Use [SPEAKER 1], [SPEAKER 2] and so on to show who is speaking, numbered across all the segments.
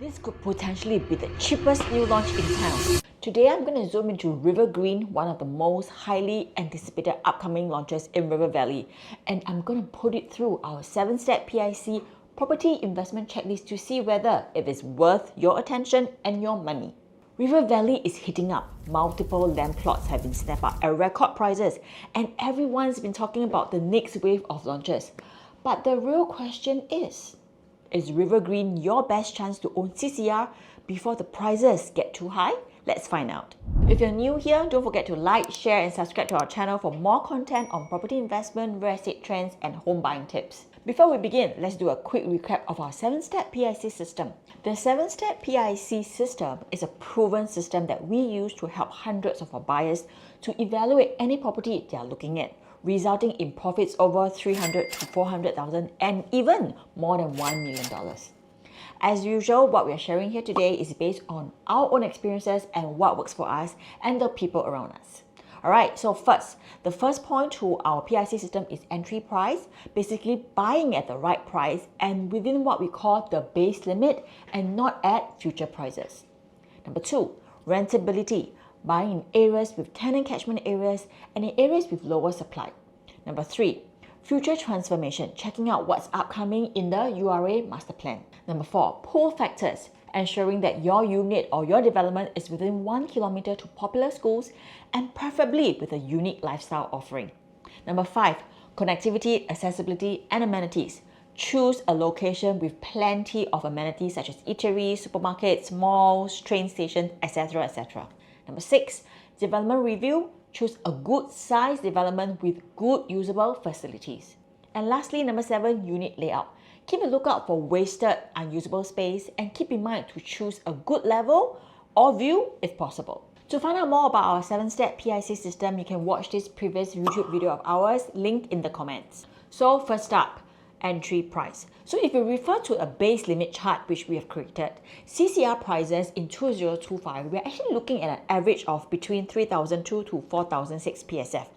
[SPEAKER 1] This could potentially be the cheapest new launch in town. Today I'm going to zoom into Rivergreen, one of the most highly anticipated upcoming launches in River Valley, and I'm going to put it through our 7-step P.I.C. property investment checklist to see whether it is worth your attention and your money. River Valley is heating up. Multiple land plots have been snapped up at record prices, and everyone's been talking about the next wave of launches. But the real question is Rivergreen your best chance to own CCR before the prices get too high? Let's find out. If you're new here, don't forget to like, share and subscribe to our channel for more content on property investment, real estate trends and home buying tips. Before we begin, let's do a quick recap of our 7-step P.I.C. system. The 7-step P.I.C. system is a proven system that we use to help hundreds of our buyers to evaluate any property they are looking at, resulting in profits over $300,000 to $400,000 and even more than $1 million. As usual, what we are sharing here today is based on our own experiences and what works for us and the people around us. Alright, so the first point to our P.I.C. system is entry price, basically buying at the right price and within what we call the base limit and not at future prices. Number 2, rentability, buying in areas with tenant catchment areas and in areas with lower supply. Number 3, future transformation, checking out what's upcoming in the URA master plan. Number 4, pull factors, ensuring that your unit or your development is within 1 kilometer to popular schools and preferably with a unique lifestyle offering. Number 5, connectivity, accessibility and amenities. Choose a location with plenty of amenities such as eateries, supermarkets, malls, train stations, etc. etc. Number 6, development review. Choose a good size development with good usable facilities. And lastly, number 7, unit layout. Keep a lookout for wasted, unusable space and keep in mind to choose a good level or view if possible. To find out more about our 7-step P.I.C. system, you can watch this previous YouTube video of ours, linked in the comments. So first up, entry price. So if you refer to a base limit chart which we have created, CCR prices in 2025, we're actually looking at an average of between 3,002 to 4,006 PSF.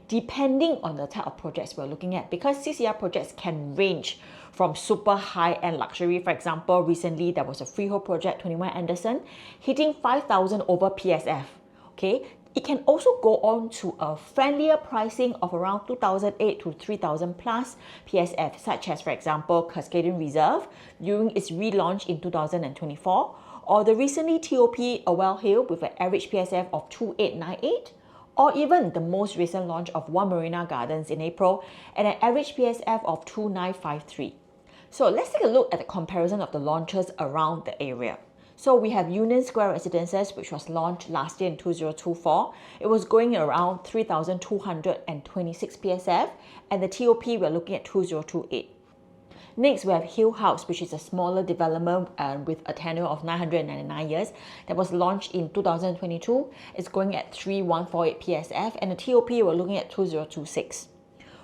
[SPEAKER 1] Depending on the type of projects we're looking at, because CCR projects can range from super high-end luxury. For example, recently there was a freehold project, 21 Anderson, hitting 5,000 over PSF. Okay, it can also go on to a friendlier pricing of around 2,008 to 3,000 plus PSF, such as, for example, Cascading Reserve during its relaunch in 2024, or the recently TOP Awell Hill with an average PSF of 2,898, or even the most recent launch of One Marina Gardens in April at an average PSF of 2,953. So let's take a look at the comparison of the launches around the area. So we have Union Square Residences, which was launched last year in 2024. It was going around 3,226 PSF, and the TOP we're looking at 2,028. Next, we have Hill House, which is a smaller development with a tenure of 999 years that was launched in 2022. It's going at 3,148 PSF, and the TOP we're looking at 2,026.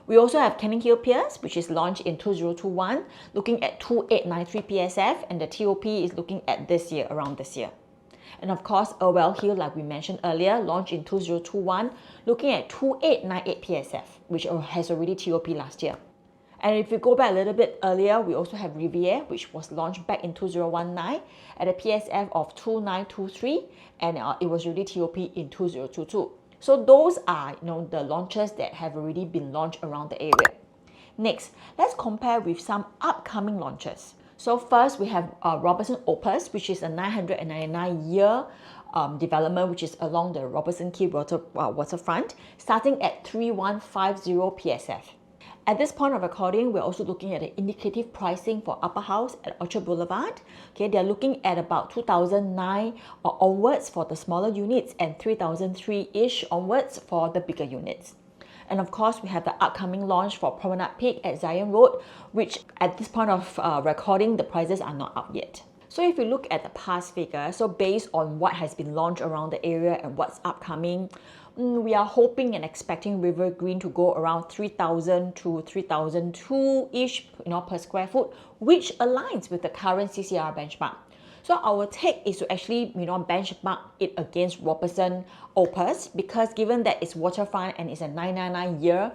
[SPEAKER 1] We also have Canning Hill Piers, which is launched in 2021, looking at 2,893 PSF, and the TOP is looking at this year, around this year. And of course, Awell Hill, like we mentioned earlier, launched in 2021, looking at 2,898 PSF, which has already TOP last year. And if we go back a little bit earlier, we also have Riviere, which was launched back in 2019 at a PSF of 2,923, and it was already TOP in 2022. So those are the launches that have already been launched around the area. Next, let's compare with some upcoming launches. So first we have Robertson Opus, which is a 999-year development, which is along the Robertson Quay waterfront, starting at 3,150 PSF. At this point of recording, we're also looking at the indicative pricing for Upper House at Orchard Boulevard. Okay, they're looking at about 2,009 onwards for the smaller units and 3,003-ish onwards for the bigger units. And of course, we have the upcoming launch for Promenade Peak at Zion Road, which at this point of recording, the prices are not out yet. So if you look at the past figure, so based on what has been launched around the area and what's upcoming, we are hoping and expecting Rivergreen to go around 3,000 to 3,002-ish per square foot, which aligns with the current CCR benchmark. So our take is to actually benchmark it against Robertson Opus, because given that it's waterfront and it's a 999-year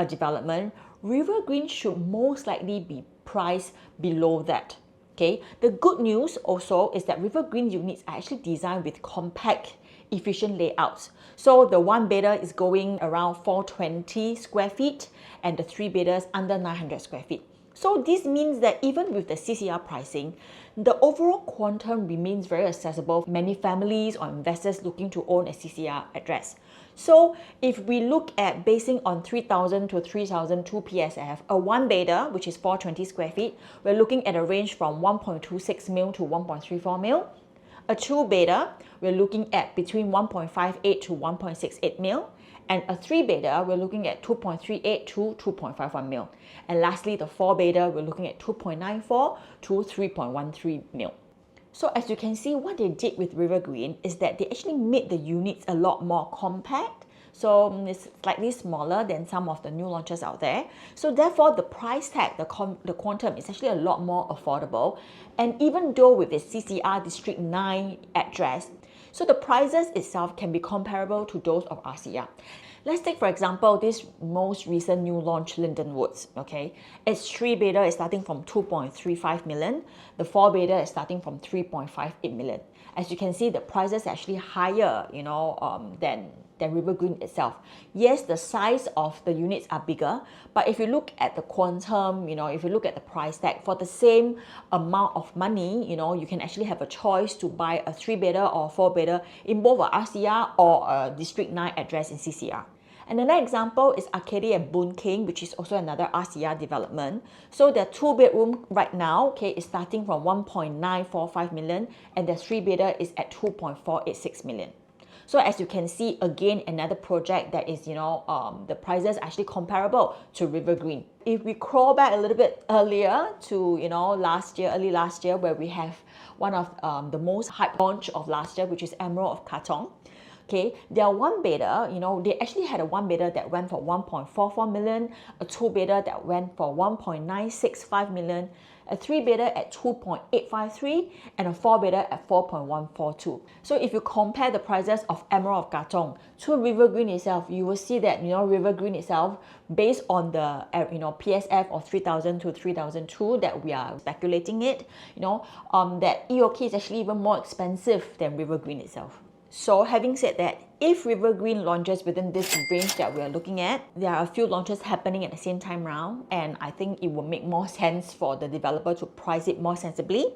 [SPEAKER 1] development, Rivergreen should most likely be priced below that. Okay, the good news also is that Rivergreen units are actually designed with compact, efficient layouts. So the one bedder is going around 420 square feet and the three bedders under 900 square feet. So this means that even with the CCR pricing, the overall quantum remains very accessible for many families or investors looking to own a CCR address. So if we look at basing on 3,000 to 3,002 PSF, a one bedder, which is 420 square feet, we're looking at a range from 1.26 mil to 1.34 mil. A two bedder, we're looking at between 1.58 to 1.68 mil. And a three bedder, we're looking at 2.38 to 2.51 mil. And lastly, the four bedder, we're looking at 2.94 to 3.13 mil. So as you can see, what they did with Rivergreen is that they actually made the units a lot more compact. So it's slightly smaller than some of the new launches out there. So therefore, the price tag, the quantum is actually a lot more affordable. And even though with the CCR District 9 address, so the prices itself can be comparable to those of RCR. Let's take, for example, this most recent new launch, Linden Woods, okay? Its three bedder is starting from 2.35 million. The four bedder is starting from 3.58 million. As you can see, the prices are actually higher, than Rivergreen itself. Yes, the size of the units are bigger, but if you look at the quantum, if you look at the price tag, for the same amount of money, you can actually have a choice to buy a three bedder or a four bedder in both a RCR or a District 9 address in CCR. Another example is Arcadia and Boon King, which is also another RCR development. So their two bedroom right now, okay, is starting from 1.945 million and their three bedder is at 2.486 million. So as you can see, again, another project that is, the prices are actually comparable to Rivergreen. If we crawl back a little bit earlier to, early last year, where we have one of the most hype launch of last year, which is Emerald of Katong. Okay, their one bedder, they actually had a one bedder that went for 1.44 million, a two bedder that went for 1.965 million, a three bedder at 2.853, and a four bedder at 4.142. So if you compare the prices of Emerald of Katong to Rivergreen itself, you will see that Rivergreen itself, based on the PSF of 3,000 to 3,002 that we are speculating it, that EOK is actually even more expensive than Rivergreen itself. So having said that, if Rivergreen launches within this range that we are looking at, there are a few launches happening at the same time round, and I think it will make more sense for the developer to price it more sensibly.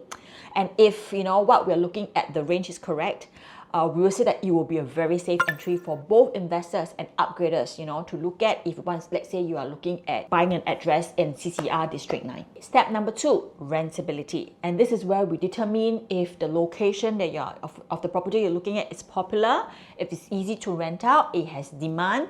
[SPEAKER 1] And if what we're looking at, the range is correct, we will say that it will be a very safe entry for both investors and upgraders, to look at if once, let's say you are looking at buying an address in CCR District 9. Step number 2, rentability. And this is where we determine if the location that of the property you're looking at is popular, if it's easy to rent out, it has demand.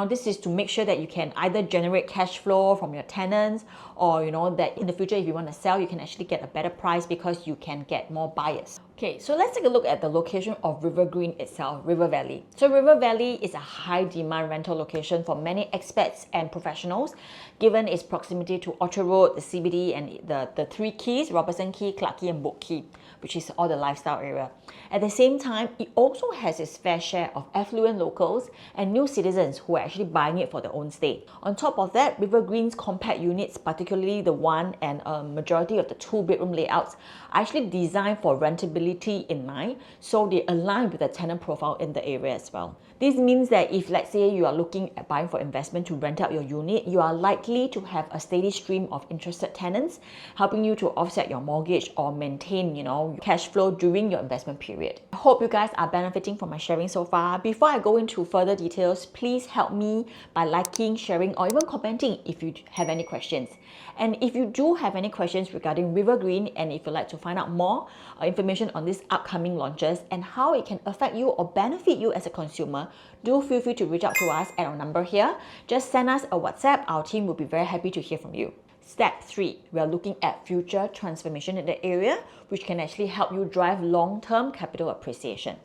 [SPEAKER 1] This is to make sure that you can either generate cash flow from your tenants, or that in the future, if you want to sell, you can actually get a better price because you can get more buyers. Okay, so let's take a look at the location of Rivergreen itself, River Valley. So River Valley is a high demand rental location for many expats and professionals, given its proximity to Orchard Road, the CBD, and the three keys, Robertson Key, Clarke Quay, and Boat Quay, which is all the lifestyle area. At the same time, it also has its fair share of affluent locals and new citizens who are actually buying it for their own stay. On top of that, Rivergreen's compact units, particularly the one and a majority of the two bedroom layouts, are actually designed for rentability in mind, so they align with the tenant profile in the area as well. This means that if, let's say, you are looking at buying for investment to rent out your unit, you are likely to have a steady stream of interested tenants, helping you to offset your mortgage or maintain, cash flow during your investment period. I hope you guys are benefiting from my sharing so far. Before I go into further details, please help me by liking, sharing, or even commenting if you have any questions. And if you do have any questions regarding Rivergreen, and if you'd like to find out more information on these upcoming launches and how it can affect you or benefit you as a consumer, do feel free to reach out to us at our number here. Just send us a WhatsApp. Our team will be very happy to hear from you. Step 3, we are looking at future transformation in the area, which can actually help you drive long-term capital appreciation.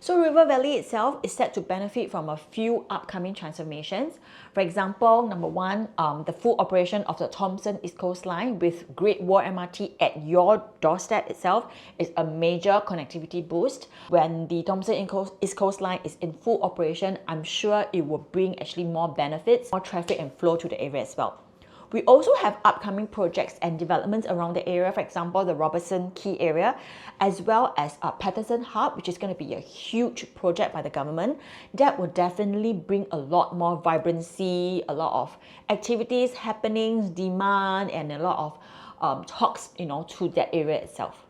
[SPEAKER 1] So River Valley itself is set to benefit from a few upcoming transformations. For example, number 1, the full operation of the Thomson East Coast Line with Great Wall MRT at your doorstep itself is a major connectivity boost. When the Thomson East Coast Line is in full operation, I'm sure it will bring actually more benefits, more traffic and flow to the area as well. We also have upcoming projects and developments around the area, for example, the Robertson Quay area, as well as Patterson Hub, which is going to be a huge project by the government that will definitely bring a lot more vibrancy, a lot of activities, happenings, demand, and a lot of talks, to that area itself.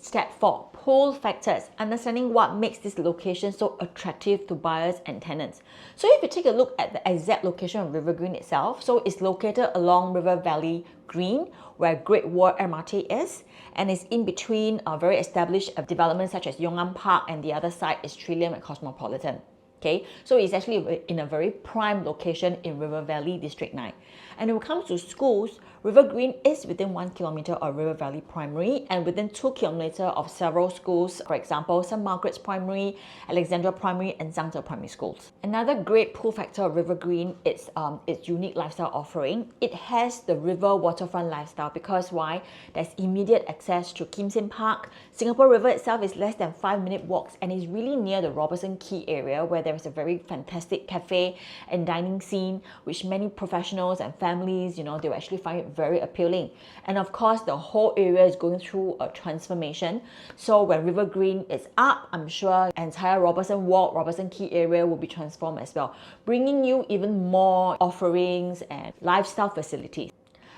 [SPEAKER 1] Step 4, pull factors, understanding what makes this location so attractive to buyers and tenants. So if you take a look at the exact location of Rivergreen itself, so it's located along River Valley Green, where Great Wall MRT is, and it's in between very established developments such as Yongan Park, and the other side is Trillium and Cosmopolitan. Okay, so it's actually in a very prime location in River Valley District 9. And when it comes to schools, Rivergreen is within 1 kilometer of River Valley Primary and within 2 kilometers of several schools, for example, St. Margaret's Primary, Alexandra Primary, and Zhangzhou Primary Schools. Another great pull factor of Rivergreen is its unique lifestyle offering. It has the river waterfront lifestyle because why? There's immediate access to Kim Sim Park. Singapore River itself is less than 5-minute walks and is really near the Robertson Quay area, where there is a very fantastic cafe and dining scene, which many professionals and families, they will actually find it very appealing. And of course, the whole area is going through a transformation. So when Rivergreen is up, I'm sure entire Robertson Walk, Robertson Quay area will be transformed as well, bringing you even more offerings and lifestyle facilities.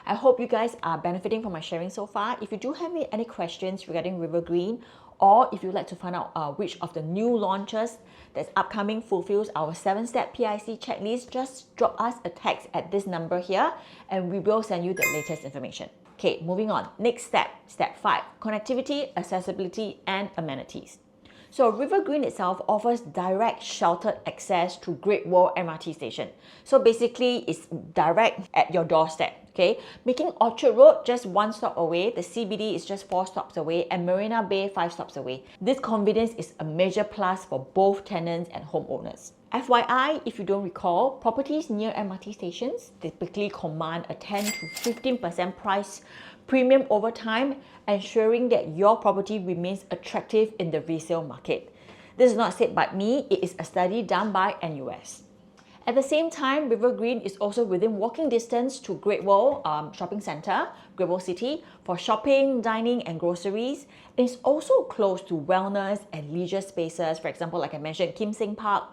[SPEAKER 1] I hope you guys are benefiting from my sharing so far. If you do have any questions regarding Rivergreen, or if you'd like to find out which of the new launches that's upcoming fulfills our 7-step P.I.C checklist, just drop us a text at this number here and we will send you the latest information. Okay, moving on. Next step, step 5, connectivity, accessibility, and amenities. So Rivergreen itself offers direct sheltered access to Great Wall MRT station. So basically, it's direct at your doorstep. Okay, making Orchard Road just 1 stop away, the CBD is just 4 stops away, and Marina Bay 5 stops away. This convenience is a major plus for both tenants and homeowners. FYI, if you don't recall, properties near MRT stations typically command a 10 to 15% price premium over time, ensuring that your property remains attractive in the resale market. This is not said by me, it is a study done by NUS. At the same time, Rivergreen is also within walking distance to Great Wall Shopping Centre, Great Wall City, for shopping, dining and groceries. It's also close to wellness and leisure spaces, for example, like I mentioned, Kim Seng Park,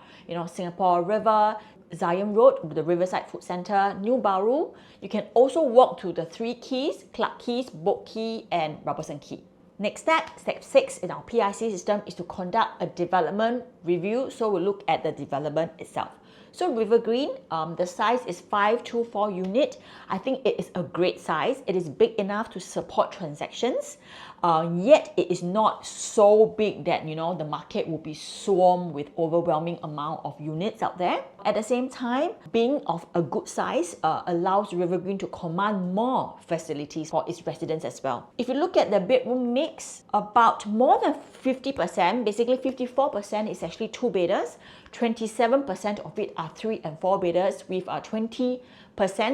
[SPEAKER 1] Singapore River, Zion Road, the Riverside Food Centre, New Baru. You can also walk to the 3 Keys, Clarke Quays, Boat Quay and Robertson Quay. Next step, step 6 in our P.I.C system is to conduct a development review. So we'll look at the development itself. So Rivergreen, the size is 524 unit. I think it is a great size. It is big enough to support transactions, yet it is not so big that the market will be swarmed with overwhelming amount of units out there. At the same time, being of a good size allows Rivergreen to command more facilities for its residents as well. If you look at the bedroom mix, about more than 50%, basically 54% is actually 2-bedders, 27% of it are 3 and 4-bedders, with 20%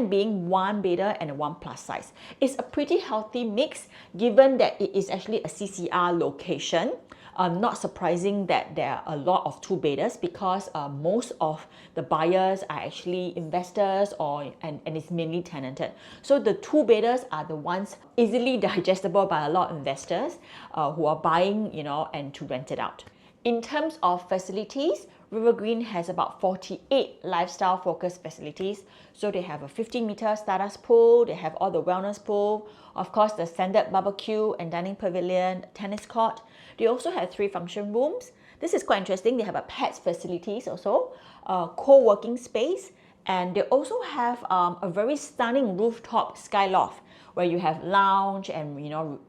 [SPEAKER 1] being 1-bedder and a 1+ size. It's a pretty healthy mix given that it is actually a CCR location. Not surprising that there are a lot of 2-bedders because most of the buyers are actually investors and it's mainly tenanted. So the 2-bedders are the ones easily digestible by a lot of investors who are buying, and to rent it out. In terms of facilities, Rivergreen has about 48 lifestyle-focused facilities. So they have a 15-meter Stardust pool, they have all the wellness pool, of course the standard barbecue and dining pavilion, tennis court. They also have 3 function rooms. This is quite interesting. They have a pets facilities also, co-working space, and they also have a very stunning rooftop skyloft where you have lounge and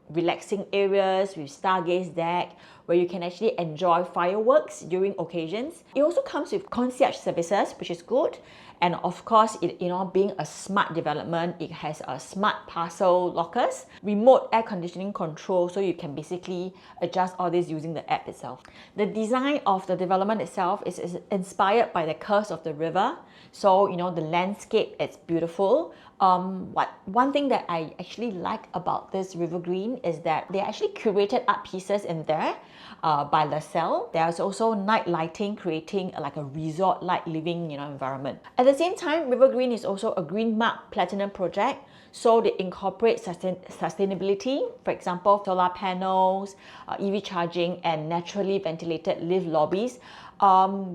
[SPEAKER 1] relaxing areas with stargaze deck where you can actually enjoy fireworks during occasions. It also comes with concierge services, which is good. And of course, being a smart development, it has a smart parcel lockers, remote air conditioning control, so you can basically adjust all this using the app itself. The design of the development itself is inspired by the curves of the river. So, the landscape, it's beautiful. One thing that I actually like about this Rivergreen is that they actually curated art pieces in there by LaSalle. There's also night lighting, creating like a resort-like living environment. At the same time, Rivergreen is also a Green Mark Platinum project. So they incorporate sustainability, for example, solar panels, EV charging, and naturally ventilated lift lobbies,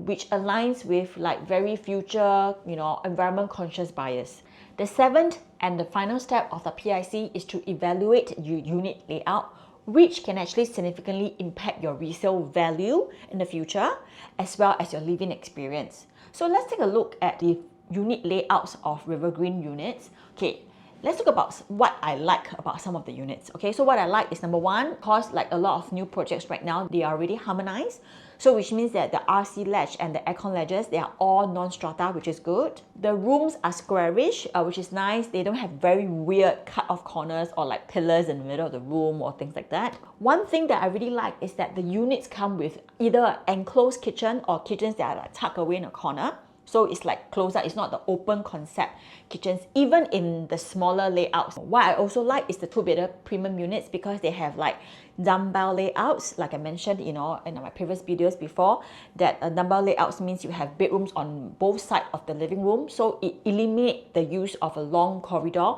[SPEAKER 1] which aligns with like very future, environment conscious buyers. The seventh and the final step of the P.I.C is to evaluate your unit layout, which can actually significantly impact your resale value in the future, as well as your living experience. So let's take a look at the unit layouts of Rivergreen units. Okay. Let's talk about what I like about some of the units. Okay, so what I like is number one, because like a lot of new projects right now, they are already harmonized. So which means that the RC ledge and the aircon ledges, they are all non-strata, which is good. The rooms are squarish, which is nice. They don't have very weird cut-off corners or like pillars in the middle of the room or things like that. One thing that I really like is that the units come with either an enclosed kitchen or kitchens that are like tucked away in a corner. So it's like closer, it's not the open concept kitchens, even in the smaller layouts. What I also like is the two-bedder premium units because they have like dumbbell layouts, like I mentioned, in my previous videos before, that dumbbell layouts means you have bedrooms on both sides of the living room, so it eliminates the use of a long corridor,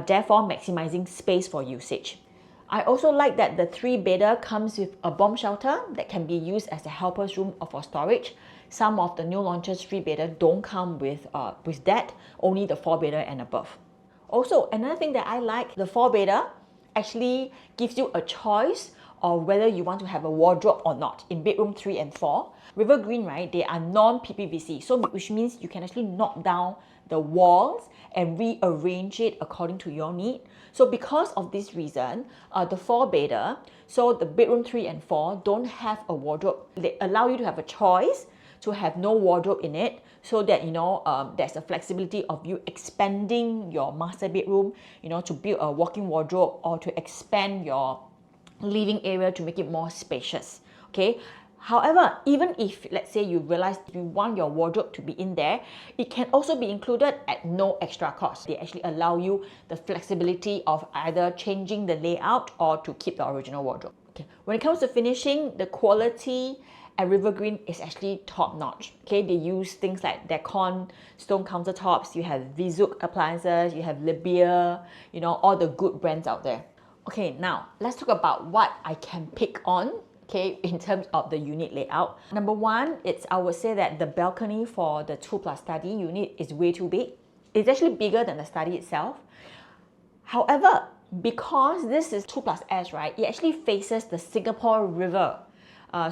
[SPEAKER 1] therefore maximizing space for usage. I also like that the three-bedder comes with a bomb shelter that can be used as a helper's room or for storage. Some of the new launches three-bedder don't come with that, only the four-bedder and above. Also, another thing that I like, the four-bedder actually gives you a choice of whether you want to have a wardrobe or not in bedroom 3 and 4. Rivergreen, right, they are non-PPVC, so which means you can actually knock down the walls and rearrange it according to your need. So because of this reason, the four-bedder, so the bedroom 3 and 4 don't have a wardrobe. They allow you to have a choice to have no wardrobe in it, so that there's a flexibility of you expanding your master bedroom, to build a walk-in wardrobe or to expand your living area to make it more spacious. Okay. However, even if, let's say, you realize you want your wardrobe to be in there, it can also be included at no extra cost. They actually allow you the flexibility of either changing the layout or to keep the original wardrobe. Okay. When it comes to finishing, the quality at Rivergreen is actually top-notch. Okay, they use things like Decon stone countertops, you have Vizuk appliances, you have Libya, all the good brands out there. Okay, now let's talk about what I can pick on, okay, in terms of the unit layout. Number one, I would say that the balcony for the 2+ study unit is way too big. It's actually bigger than the study itself. However, because this is 2+S, right, it actually faces the Singapore River.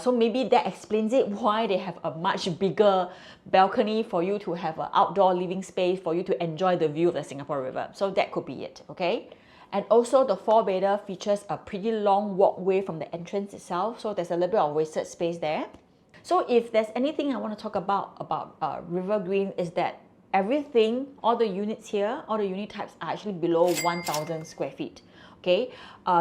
[SPEAKER 1] So maybe that explains it, why they have a much bigger balcony for you to have an outdoor living space for you to enjoy the view of the Singapore River. So that could be it, okay? And also the four-bedder features a pretty long walkway from the entrance itself, so there's a little bit of wasted space there. So if there's anything I want to talk about Rivergreen is that everything, all the units here, all the unit types are actually below 1,000 square feet. Okay,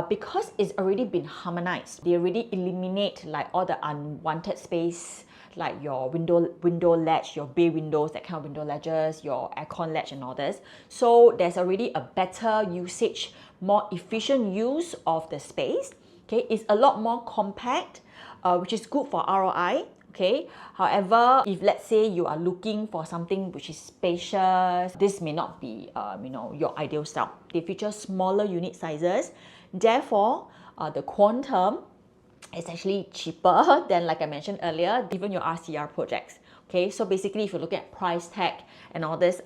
[SPEAKER 1] because it's already been harmonized, they already eliminate like all the unwanted space, like your window ledge, your bay windows, that kind of window ledges, your aircon ledge and all this. So there's already a better usage, more efficient use of the space. Okay, it's a lot more compact, which is good for ROI. Okay. However, if let's say you are looking for something which is spacious, this may not be your ideal style. They feature smaller unit sizes. Therefore, the quantum is actually cheaper than, like I mentioned earlier, even your RCR projects. Okay, so basically, if you look at price tag and all this,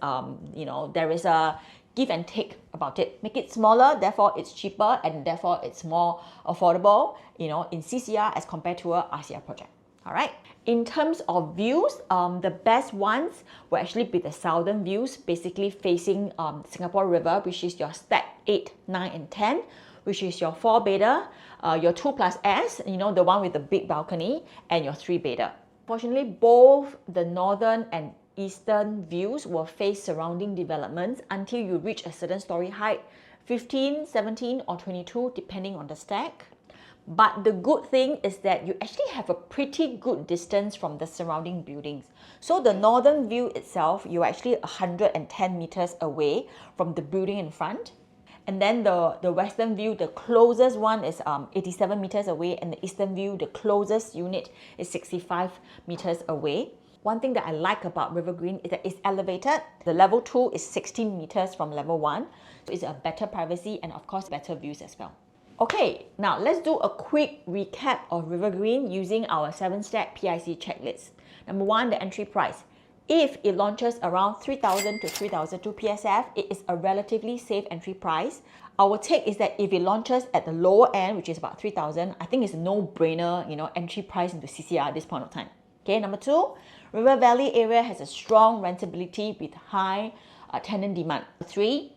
[SPEAKER 1] there is a give and take about it. Make it smaller, therefore it's cheaper, and therefore it's more affordable, in CCR as compared to a RCR project. All right. In terms of views, the best ones will actually be the southern views, basically facing Singapore River, which is your stack 8, 9, and 10, which is your 4-bedder, your 2+S, the one with the big balcony, and your 3-bedder. Fortunately, both the northern and eastern views will face surrounding developments until you reach a certain story height, 15, 17, or 22, depending on the stack. But the good thing is that you actually have a pretty good distance from the surrounding buildings. So the northern view itself, you're actually 110 meters away from the building in front. And then the western view, the closest one is 87 meters away, and the eastern view, the closest unit is 65 meters away. One thing that I like about Rivergreen is that it's elevated. The level 2 is 16 meters from level 1. So it's a better privacy and of course better views as well. Okay, now let's do a quick recap of Rivergreen using our 7-step P.I.C checklist. Number 1, the entry price. If it launches around 3,000 to 3,002 PSF, it is a relatively safe entry price. Our take is that if it launches at the lower end, which is about 3,000, I think it's a no-brainer, entry price into CCR at this point of time. Okay, number 2, River Valley area has a strong rentability with high tenant demand. 3,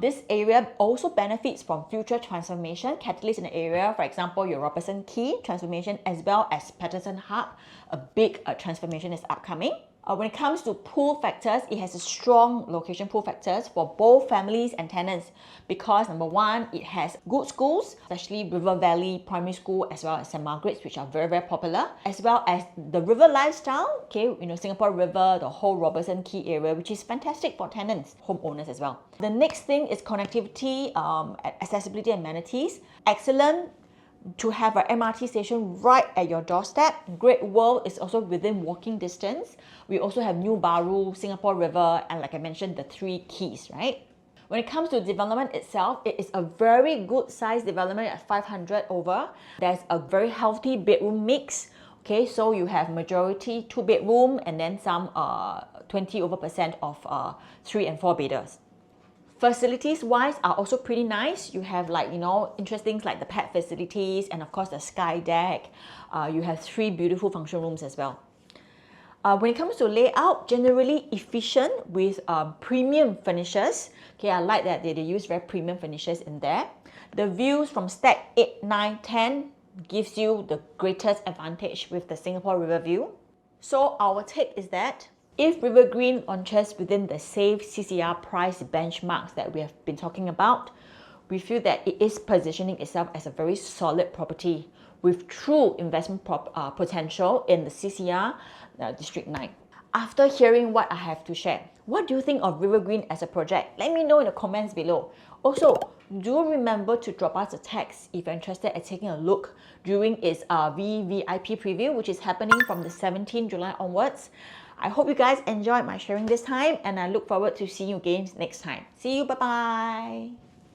[SPEAKER 1] this area also benefits from future transformation catalysts in the area. For example, your Robertson Quay transformation as well as Patterson Hub, a big transformation is upcoming. When it comes to pool factors, it has a strong location pool factors for both families and tenants because number 1, it has good schools, especially River Valley Primary School as well as St. Margaret's, which are very, very popular, as well as the river lifestyle, okay, Singapore River, the whole Robertson Quay area, which is fantastic for tenants, homeowners as well. The next thing is connectivity, accessibility and amenities. Excellent to have an MRT station right at your doorstep. Great World is also within walking distance. We also have New Baru, Singapore River, and like I mentioned, the 3 keys, right? When it comes to development itself, it is a very good size development at 500 over. There's a very healthy bedroom mix. Okay, so you have majority 2-bedroom and then some 20% of 3 and 4 bedders. Facilities wise are also pretty nice. You have interesting things like the pet facilities and of course the sky deck. You have 3 beautiful function rooms as well. When it comes to layout, generally efficient with premium finishes. Okay, I like that they use very premium finishes in there. The views from stack 8, 9, 10 gives you the greatest advantage with the Singapore River view. So our take is that if Rivergreen launches within the safe CCR price benchmarks that we have been talking about, we feel that it is positioning itself as a very solid property with true investment potential in the CCR District 9. After hearing what I have to share, what do you think of Rivergreen as a project? Let me know in the comments below. Also, do remember to drop us a text if you're interested in taking a look during its VVIP preview, which is happening from the 17th July onwards. I hope you guys enjoyed my sharing this time and I look forward to seeing you again next time. See you, bye-bye.